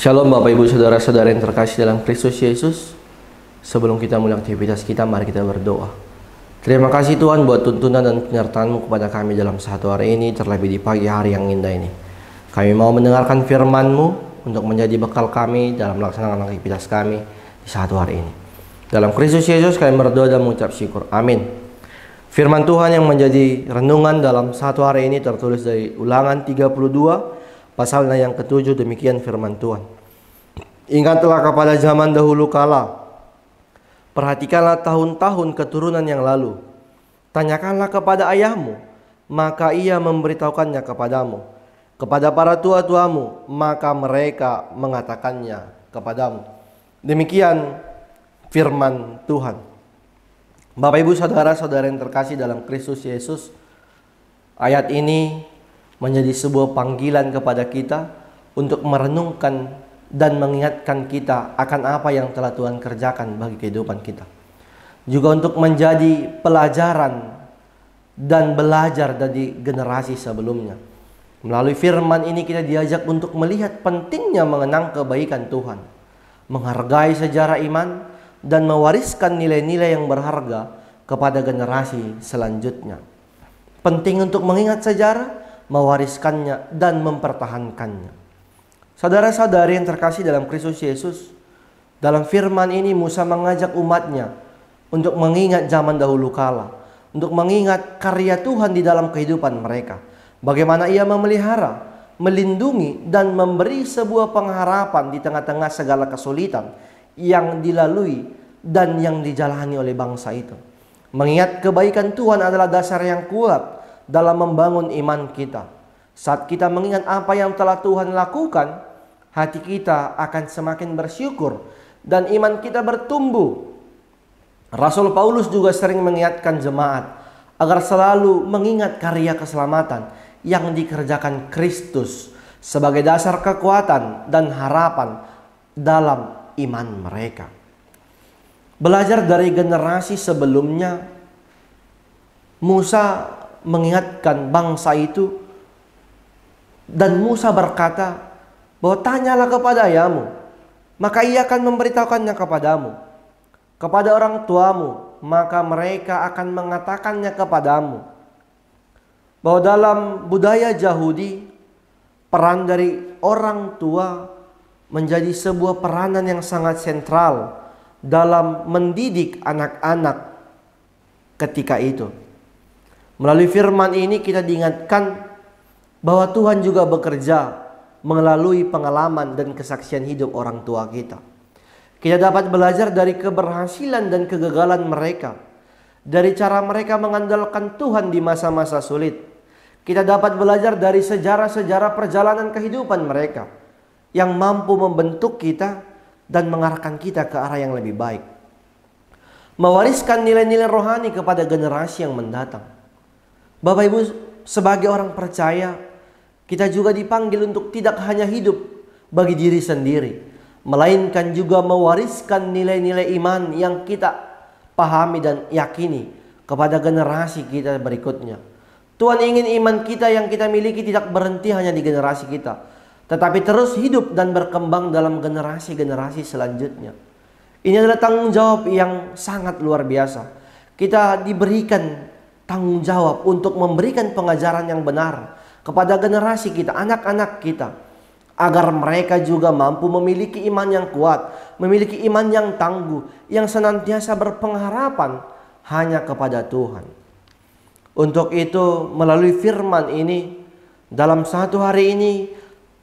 Shalom Bapak Ibu Saudara-saudara yang terkasih dalam Kristus Yesus. Sebelum kita mulai aktivitas kita, mari kita berdoa. Terima kasih Tuhan buat tuntunan dan penyertaan-Mu kepada kami dalam satu hari ini, terlebih di pagi hari yang indah ini. Kami mau mendengarkan firman-Mu untuk menjadi bekal kami dalam melaksanakan aktivitas kami di satu hari ini. Dalam Kristus Yesus kami berdoa dan mengucap syukur. Amin. Firman Tuhan yang menjadi renungan dalam satu hari ini tertulis dari Ulangan 32 pasalnya yang ke-7. Demikian firman Tuhan. Ingatlah kepada zaman dahulu kala, perhatikanlah tahun-tahun keturunan yang lalu. Tanyakanlah kepada ayahmu, maka ia memberitahukannya kepadamu. Kepada para tua-tuamu, maka mereka mengatakannya kepadamu. Demikian firman Tuhan. Bapak Ibu Saudara-saudara yang terkasih dalam Kristus Yesus, ayat ini menjadi sebuah panggilan kepada kita untuk merenungkan dan mengingatkan kita akan apa yang telah Tuhan kerjakan bagi kehidupan kita. Juga untuk menjadi pelajaran dan belajar dari generasi sebelumnya. Melalui firman ini kita diajak untuk melihat pentingnya mengenang kebaikan Tuhan, menghargai sejarah iman, dan mewariskan nilai-nilai yang berharga kepada generasi selanjutnya. Penting untuk mengingat sejarah, mewariskannya, dan mempertahankannya. Saudara-saudari yang terkasih dalam Kristus Yesus, dalam firman ini Musa mengajak umatnya untuk mengingat zaman dahulu kala, untuk mengingat karya Tuhan di dalam kehidupan mereka. Bagaimana ia memelihara, melindungi, dan memberi sebuah pengharapan di tengah-tengah segala kesulitan yang dilalui dan yang dijalani oleh bangsa itu. Mengingat kebaikan Tuhan adalah dasar yang kuat dalam membangun iman kita. Saat kita mengingat apa yang telah Tuhan lakukan, hati kita akan semakin bersyukur dan iman kita bertumbuh. Rasul Paulus juga sering mengingatkan jemaat agar selalu mengingat karya keselamatan yang dikerjakan Kristus sebagai dasar kekuatan dan harapan dalam iman mereka. Belajar dari generasi sebelumnya, Musa mengingatkan bangsa itu, dan Musa berkata bahwa tanyalah kepada ayahmu, maka ia akan memberitahukannya kepadamu. Kepada orang tuamu, maka mereka akan mengatakannya kepadamu. Bahwa dalam budaya Yahudi, peran dari orang tua menjadi sebuah peranan yang sangat sentral dalam mendidik anak-anak ketika itu. Melalui firman ini kita diingatkan bahwa Tuhan juga bekerja melalui pengalaman dan kesaksian hidup orang tua kita. Kita dapat belajar dari keberhasilan dan kegagalan mereka, dari cara mereka mengandalkan Tuhan di masa-masa sulit. Kita dapat belajar dari sejarah-sejarah perjalanan kehidupan mereka yang mampu membentuk kita dan mengarahkan kita ke arah yang lebih baik. Mewariskan nilai-nilai rohani kepada generasi yang mendatang. Bapak Ibu, sebagai orang percaya, kita juga dipanggil untuk tidak hanya hidup bagi diri sendiri, melainkan juga mewariskan nilai-nilai iman yang kita pahami dan yakini kepada generasi kita berikutnya. Tuhan ingin iman kita yang kita miliki tidak berhenti hanya di generasi kita, tetapi terus hidup dan berkembang dalam generasi-generasi selanjutnya. Ini adalah tanggung jawab yang sangat luar biasa. Kita diberikan tanggung jawab untuk memberikan pengajaran yang benar kepada generasi kita, anak-anak kita, agar mereka juga mampu memiliki iman yang kuat, memiliki iman yang tangguh, yang senantiasa berpengharapan hanya kepada Tuhan. Untuk itu, melalui firman ini, dalam satu hari ini,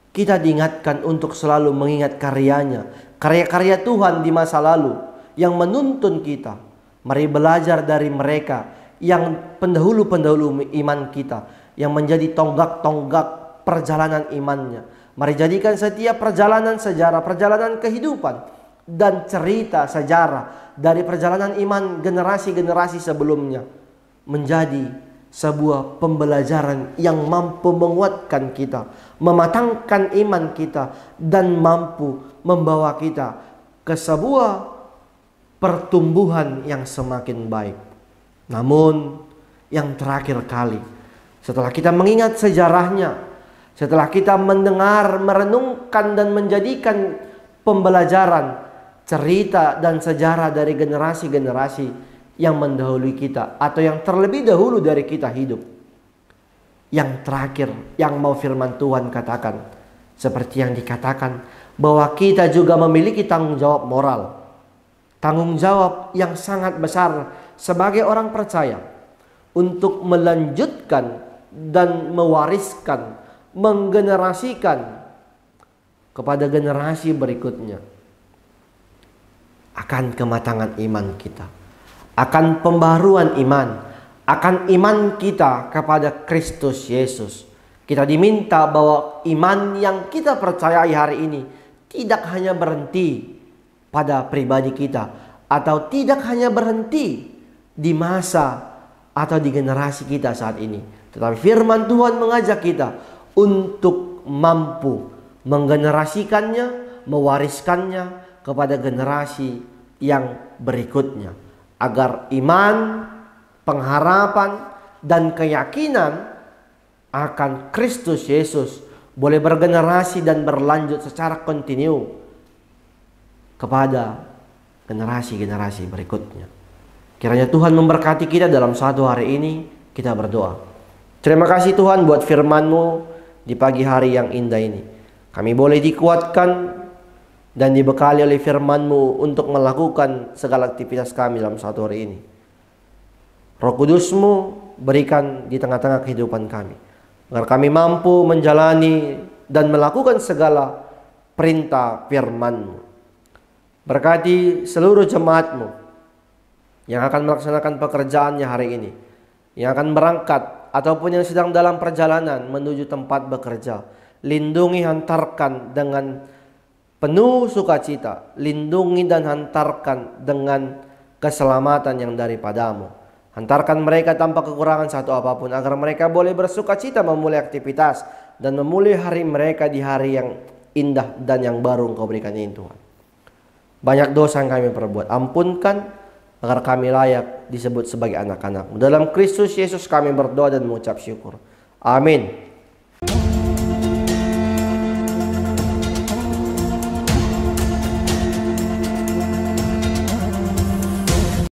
kita diingatkan untuk selalu mengingat karyanya, karya-karya Tuhan di masa lalu yang menuntun kita. Mari belajar dari mereka yang pendahulu-pendahulu iman kita, yang menjadi tonggak-tonggak perjalanan imannya. Mari jadikan setiap perjalanan sejarah, perjalanan kehidupan, dan cerita sejarah dari perjalanan iman generasi-generasi sebelumnya menjadi sebuah pembelajaran yang mampu menguatkan kita, mematangkan iman kita, dan mampu membawa kita ke sebuah pertumbuhan yang semakin baik. Namun yang terakhir kali, setelah kita mengingat sejarahnya, Setelah kita mendengar, merenungkan, dan menjadikan pembelajaran cerita dan sejarah dari generasi-generasi yang mendahului kita, atau yang terlebih dahulu dari kita hidup. Yang terakhir yang mau firman Tuhan katakan, seperti yang dikatakan, bahwa kita juga memiliki tanggung jawab moral. Tanggung jawab yang sangat besar sebagai orang percaya untuk melanjutkan dan mewariskan, menggenerasikan kepada generasi berikutnya akan kematangan iman kita, akan pembaruan iman, akan iman kita kepada Kristus Yesus. Kita diminta bahwa iman yang kita percayai hari ini tidak hanya berhenti pada pribadi kita, atau tidak hanya berhenti di masa atau di generasi kita saat ini, tetapi firman Tuhan mengajak kita untuk mampu menggenerasikannya, mewariskannya kepada generasi yang berikutnya, agar iman, pengharapan, dan keyakinan akan Kristus Yesus boleh bergenerasi dan berlanjut secara kontinu kepada generasi-generasi berikutnya. Kiranya Tuhan memberkati kita dalam satu hari ini. Kita berdoa. Terima kasih Tuhan buat firman-Mu di pagi hari yang indah ini. Kami boleh dikuatkan dan dibekali oleh firman-Mu untuk melakukan segala aktivitas kami dalam satu hari ini. Roh Kudus-Mu berikan di tengah-tengah kehidupan kami, agar kami mampu menjalani dan melakukan segala perintah firman-Mu. Berkati seluruh jemaat-Mu yang akan melaksanakan pekerjaannya hari ini, yang akan berangkat ataupun yang sedang dalam perjalanan menuju tempat bekerja. Lindungi, hantarkan dengan penuh sukacita. Lindungi dan hantarkan dengan keselamatan yang daripada-Mu. Hantarkan mereka tanpa kekurangan satu apapun, agar mereka boleh bersukacita memulai aktivitas dan memulai hari mereka di hari yang indah dan yang baru Engkau berikan ini Tuhan. Banyak dosa yang kami perbuat, ampunkan agar kami layak disebut sebagai anak-anak-Mu. Dalam Kristus Yesus kami berdoa dan mengucap syukur. Amin.